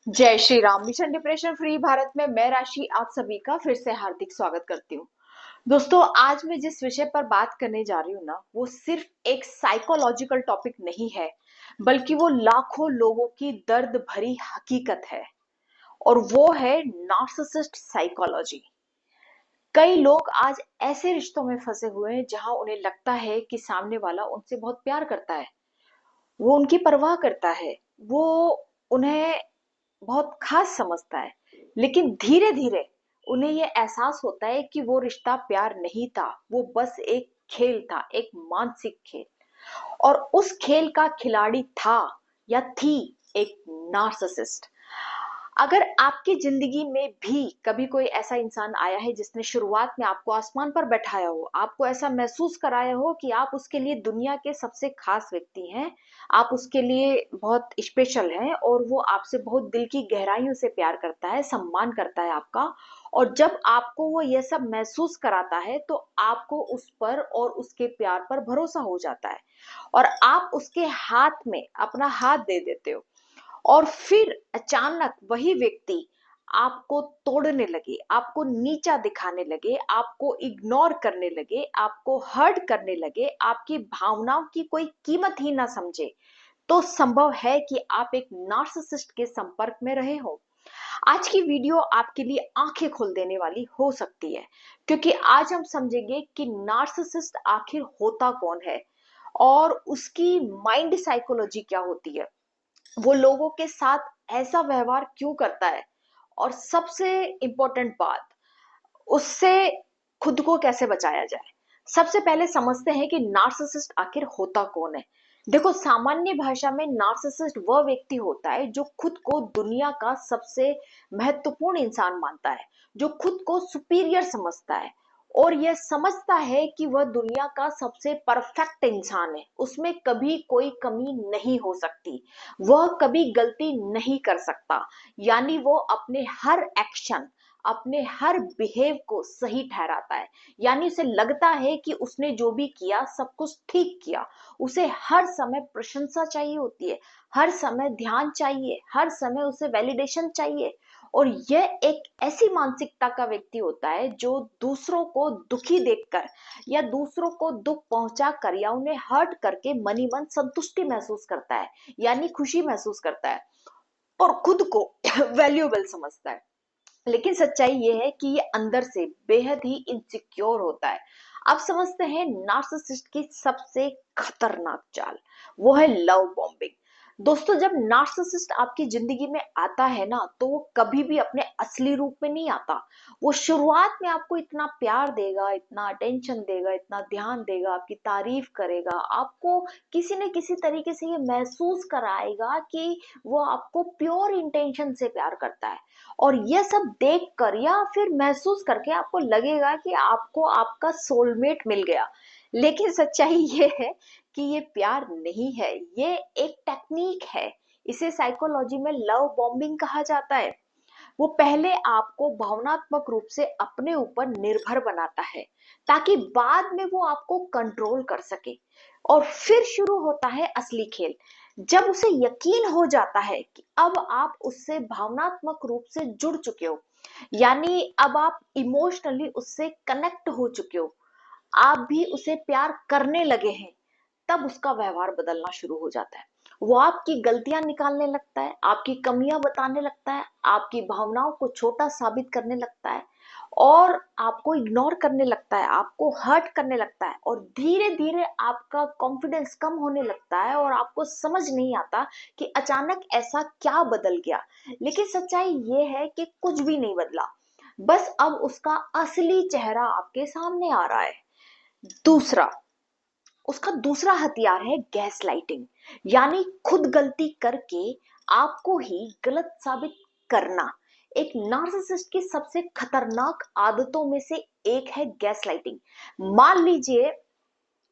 जय Shri Ram. Mission depression free Bharat में मैं राशि आप सभी का फिर से हार्दिक स्वागत करती हूँ। दोस्तों, आज मैं जिस विषय पर बात करने जा रही हूँ ना, वो सिर्फ एक साइकोलॉजिकल टॉपिक नहीं है, बल्कि वो लाखों लोगों की दर्द भरी हकीकत है। और वो है नार्सिसिस्ट साइकोलॉजी। कई लोग आज ऐसे रिश्तों में फंसे हुए हैं जहां उन्हें लगता है कि सामने वाला उनसे बहुत प्यार करता है, वो उनकी परवाह करता है, वो उन्हें बहुत खास समझता है। लेकिन धीरे धीरे उन्हें ये एहसास होता है कि वो रिश्ता प्यार नहीं था, वो बस एक खेल था, एक मानसिक खेल। और उस खेल का खिलाड़ी था या थी एक नार्सिसिस्ट। अगर आपकी जिंदगी में भी कभी कोई ऐसा इंसान आया है जिसने शुरुआत में आपको आसमान पर बैठाया हो, आपको ऐसा महसूस कराया हो कि आप उसके लिए दुनिया के सबसे खास व्यक्ति हैं, आप उसके लिए बहुत स्पेशल हैं और वो आपसे बहुत दिल की गहराइयों से प्यार करता है, सम्मान करता है आपका। और जब आपको वो ये सब महसूस कराता है तो आपको उस पर और उसके प्यार पर भरोसा हो जाता है और आप उसके हाथ में अपना हाथ दे देते हो। और फिर अचानक वही व्यक्ति आपको तोड़ने लगे, आपको नीचा दिखाने लगे, आपको इग्नोर करने लगे, आपको हर्ट करने लगे, आपकी भावनाओं की कोई कीमत ही ना समझे, तो संभव है कि आप एक नार्सिसिस्ट के संपर्क में रहे हो। आज की वीडियो आपके लिए आंखें खोल देने वाली हो सकती है, क्योंकि आज हम समझेंगे कि नार्सिसिस्ट आखिर होता कौन है और उसकी माइंड साइकोलॉजी क्या होती है, वो लोगों के साथ ऐसा व्यवहार क्यों करता है, और सबसे इंपॉर्टेंट बात, उससे खुद को कैसे बचाया जाए। सबसे पहले समझते हैं कि नार्सिसिस्ट आखिर होता कौन है। देखो, सामान्य भाषा में नार्सिसिस्ट वह व्यक्ति होता है जो खुद को दुनिया का सबसे महत्वपूर्ण इंसान मानता है, जो खुद को सुपीरियर समझता है और यह समझता है कि वह दुनिया का सबसे परफेक्ट इंसान है, उसमें कभी कोई कमी नहीं हो सकती, वह कभी गलती नहीं कर सकता। यानी वो अपने हर एक्शन, अपने हर बिहेव को सही ठहराता है। यानी उसे लगता है कि उसने जो भी किया सब कुछ ठीक किया। उसे हर समय प्रशंसा चाहिए होती है, हर समय ध्यान चाहिए, हर समय उसे वैलिडेशन चाहिए। और यह एक ऐसी मानसिकता का व्यक्ति होता है जो दूसरों को दुखी देखकर या दूसरों को दुख पहुंचा कर या उन्हें हर्ट करके मनी मन संतुष्टि महसूस करता है, यानी खुशी महसूस करता है और खुद को वैल्यूएबल समझता है। लेकिन सच्चाई ये है कि ये अंदर से बेहद ही इनसिक्योर होता है। अब समझते हैं नार्सिसिस्ट की सबसे खतरनाक चाल, वो है लव बॉम्बिंग। दोस्तों, जब नार्सिसिस्ट आपकी जिंदगी में आता है ना, तो वो कभी भी अपने असली रूप में नहीं आता। वो शुरुआत में आपको इतना प्यार देगा, इतना अटेंशन देगा, इतना ध्यान देगा, आपकी तारीफ करेगा, आपको किसी न किसी तरीके से ये महसूस कराएगा कि वो आपको प्योर इंटेंशन से प्यार करता है। और ये सब देख कर या फिर महसूस करके आपको लगेगा कि आपको आपका सोलमेट मिल गया। लेकिन सच्चाई ये है कि ये प्यार नहीं है, ये एक टेक्निक है। इसे साइकोलॉजी में लव बॉम्बिंग कहा जाता है। वो पहले आपको भावनात्मक रूप से अपने ऊपर निर्भर बनाता है, ताकि बाद में वो आपको कंट्रोल कर सके। और फिर शुरू होता है असली खेल। जब उसे यकीन हो जाता है कि अब आप उससे भावनात्मक रूप से जुड़ चुके हो, यानी अब आप इमोशनली उससे कनेक्ट हो चुके हो, आप भी उसे प्यार करने लगे हैं, तब उसका व्यवहार बदलना शुरू हो जाता है। वो आपकी गलतियां निकालने लगता है, आपकी कमियां बताने लगता है, आपकी भावनाओं को छोटा साबित करने लगता है और आपको इग्नोर करने लगता है, आपको हर्ट करने लगता है। और धीरे धीरे आपका कॉन्फिडेंस कम होने लगता है और आपको समझ नहीं आता कि अचानक ऐसा क्या बदल गया। लेकिन सच्चाई ये है कि कुछ भी नहीं बदला, बस अब उसका असली चेहरा आपके सामने आ रहा है। दूसरा, उसका दूसरा हथियार है गैस लाइटिंग, यानी खुद गलती करके आपको ही गलत साबित करना। एक नार्सिसिस्ट की सबसे खतरनाक आदतों में से एक है गैस लाइटिंग। मान लीजिए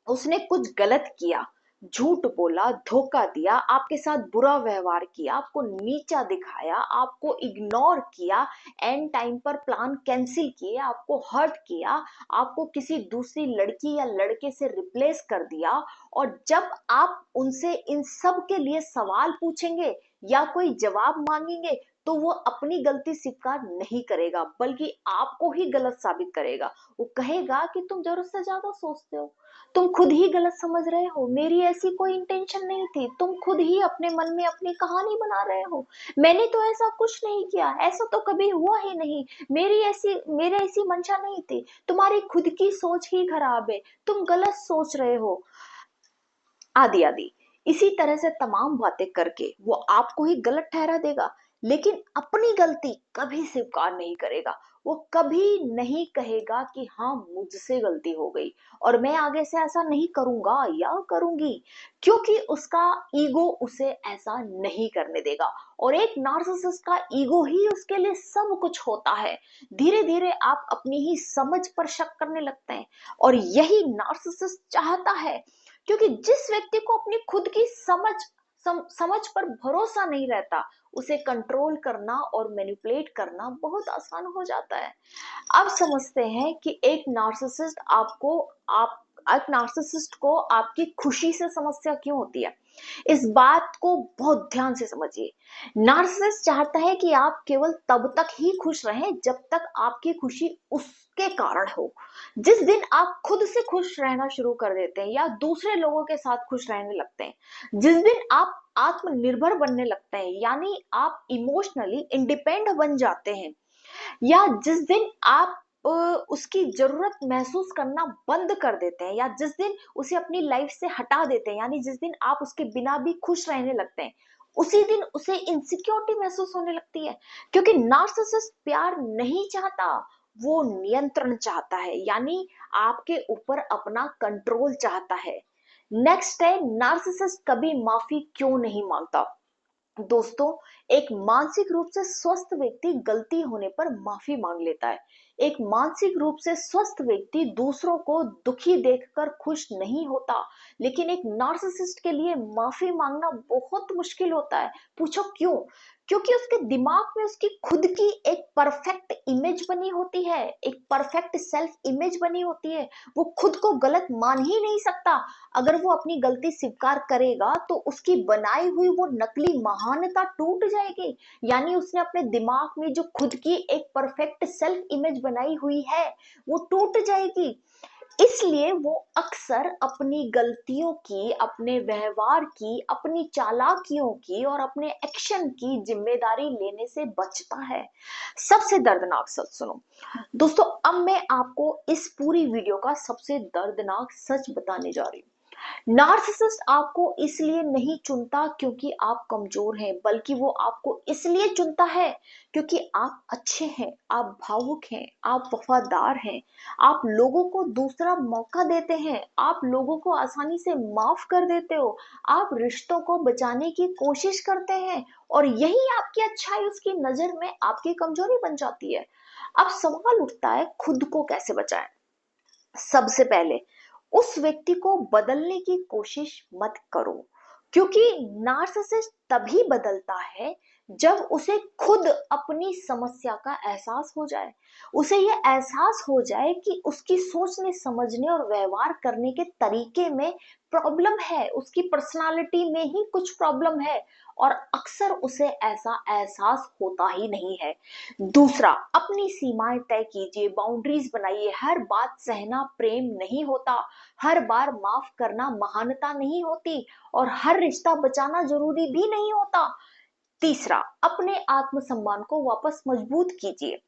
उसने कुछ गलत किया, झूठ बोला, धोखा दिया, आपके साथ बुरा व्यवहार किया, आपको नीचा दिखाया, आपको इग्नोर किया, एंड टाइम पर प्लान कैंसिल किए, आपको हर्ट किया, आपको किसी दूसरी लड़की या लड़के से रिप्लेस कर दिया। और जब आप उनसे इन सब के लिए सवाल पूछेंगे या कोई जवाब मांगेंगे, तो वो अपनी गलती स्वीकार नहीं करेगा, बल्कि आपको ही गलत साबित करेगा। वो कहेगा कि तुम जरूरत से ज्यादा सोचते हो, तुम खुद ही गलत समझ रहे हो, मेरी ऐसी कोई इंटेंशन नहीं थी, तुम खुद ही अपने मन में अपनी कहानी बना रहे हो, मैंने तो ऐसा कुछ नहीं किया, ऐसा तो कभी हुआ ही नहीं, मेरी ऐसी मंशा नहीं थी, तुम्हारी खुद की सोच ही खराब है, तुम गलत सोच रहे हो, आदि आदि। इसी तरह से तमाम बातें करके वो आपको ही गलत ठहरा देगा, लेकिन अपनी गलती कभी स्वीकार नहीं करेगा। वो कभी नहीं कहेगा कि हाँ मुझसे गलती हो गई और मैं आगे से ऐसा नहीं करूंगा या करूंगी, क्योंकि उसका ईगो उसे ऐसा नहीं करने देगा। और एक नार्सिसिस्ट का ईगो ही उसके लिए सब कुछ होता है। धीरे धीरे आप अपनी ही समझ पर शक करने लगते हैं, और यही नार्सिसिस्ट चाहता है, क्योंकि जिस व्यक्ति को अपनी खुद की समझ पर भरोसा नहीं रहता, उसे कंट्रोल करना और मैनिपुलेट करना बहुत आसान हो जाता है। अब समझते हैं कि एक नार्सिसिस्ट को आपकी खुशी से समस्या क्यों होती है। इस बात को बहुत ध्यान से समझिए। नार्सिसिस्ट चाहता है कि आप केवल तब तक ही खुश रहें जब तक आपकी खुशी उसके कारण हो। जिस दिन आप खुद से खुश रहना शुरू कर देते हैं या दूसरे लोगों के साथ खुश रहने लगते हैं, जिस दिन आप आत्मनिर्भर बनने लगते हैं, यानी आप इमोशनली इंडिपेंडेंट बन जाते हैं, या जिस दिन आप उसकी जरूरत महसूस करना बंद कर देते हैं, या जिस दिन उसे अपनी लाइफ से हटा देते हैं, यानी जिस दिन आप उसके बिना भी खुश रहने लगते हैं, उसी दिन उसे इनसिक्योरिटी महसूस होने लगती है। क्योंकि नार्सिसिस्ट प्यार नहीं चाहता, वो नियंत्रण चाहता है, यानी आपके ऊपर अपना कंट्रोल चाहता है। नेक्स्ट है, नार्सिसिस्ट कभी माफी क्यों नहीं मांगता। दोस्तों, एक मानसिक रूप से स्वस्थ व्यक्ति गलती होने पर माफी मांग लेता है। एक मानसिक रूप से स्वस्थ व्यक्ति दूसरों को दुखी देखकर खुश नहीं होता, लेकिन एक नार्सिसिस्ट के लिए माफी मांगना बहुत मुश्किल होता है। पूछो क्यों? क्योंकि उसके दिमाग में उसकी खुद की एक परफेक्ट इमेज बनी होती है, एक परफेक्ट सेल्फ इमेज बनी होती है। वो खुद को गलत मान ही नहीं सकता। अगर वो अपनी गलती स्वीकार करेगा तो उसकी बनाई हुई वो नकली महानता टूट जाएगी, यानी उसने अपने दिमाग में जो खुद की एक परफेक्ट सेल्फ इमेज बनाई हुई है वो टूट जाएगी। इसलिए वो अक्सर अपनी गलतियों की, अपने व्यवहार की, अपनी चालाकियों की और अपने एक्शन की जिम्मेदारी लेने से बचता है। सबसे दर्दनाक सच सुनो दोस्तों, अब मैं आपको इस पूरी वीडियो का सबसे दर्दनाक सच बताने जा रही हूँ। नार्सिसिस्ट आपको इसलिए नहीं चुनता क्योंकि आप कमजोर हैं, बल्कि वो आपको इसलिए चुनता है क्योंकि आप अच्छे हैं, आप भावुक हैं, आप वफादार हैं, आप लोगों को दूसरा मौका देते हैं, आप लोगों को आसानी से माफ कर देते हो, आप रिश्तों को बचाने की कोशिश करते हैं, और यही आपकी अच्छाई उसकी नजर में आपकी कमजोरी बन जाती है। अब सवाल उठता है, खुद को कैसे बचाएं। सबसे पहले उस व्यक्ति को बदलने की कोशिश मत करो, क्योंकि नार्सिसिस्ट तभी बदलता है जब उसे खुद अपनी समस्या का एहसास हो जाए। उसे यह एहसास हो जाए कि उसकी सोचने, समझने और व्यवहार करने के तरीके में प्रॉब्लम है, उसकी पर्सनालिटी में ही कुछ प्रॉब्लम है, और अक्सर उसे ऐसा एहसास होता ही नहीं है। दूसरा, अपनी सीमाएं तय कीजिए, बाउंड्रीज बनाइए। हर बात सहना प्रेम नहीं होता, हर बार माफ करना महानता नहीं होती, और हर रिश्ता बचाना जरूरी भी नहीं होता। तीसरा, अपने आत्मसम्मान को वापस मजबूत कीजिए।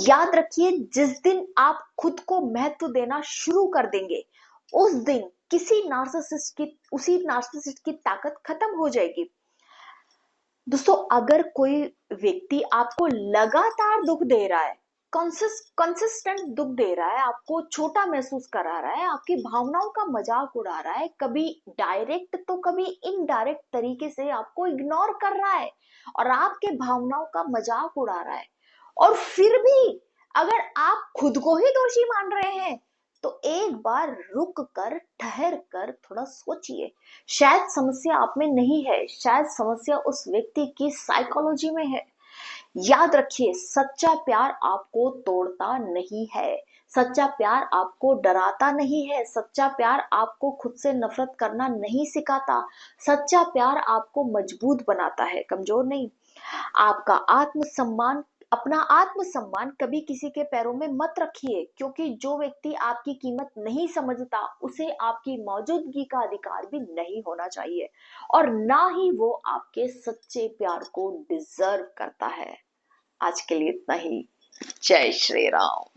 याद रखिए, जिस दिन आप खुद को महत्व देना शुरू कर देंगे, उस दिन उसी नार्सिसिस्ट की ताकत खत्म हो जाएगी। दोस्तों, अगर कोई व्यक्ति आपको लगातार दुख दे रहा है, कंसिस्टेंट दुख दे रहा है, आपको छोटा महसूस करा रहा है, आपकी भावनाओं का मजाक उड़ा रहा है, कभी डायरेक्ट तो कभी इनडायरेक्ट तरीके से आपको इग्नोर कर रहा है और आपके भावनाओं का मजाक उड़ा रहा है, और फिर भी अगर आप खुद को ही दोषी मान रहे हैं, तो एक बार रुक कर, ठहर कर थोड़ा सोचिए। शायद समस्या आप में नहीं है, शायद समस्या उस व्यक्ति की साइकोलॉजी में है। याद रखिए, सच्चा प्यार आपको तोड़ता नहीं है, सच्चा प्यार आपको डराता नहीं है, सच्चा प्यार आपको खुद से नफरत करना नहीं सिखाता। सच्चा प्यार आपको मजबूत बनाता है, कमजोर नहीं। आपका आत्मसम्मान अपना आत्मसम्मान कभी किसी के पैरों में मत रखिए, क्योंकि जो व्यक्ति आपकी कीमत नहीं समझता उसे आपकी मौजूदगी का अधिकार भी नहीं होना चाहिए, और ना ही वो आपके सच्चे प्यार को डिजर्व करता है। आज के लिए इतना ही। जय श्री राम।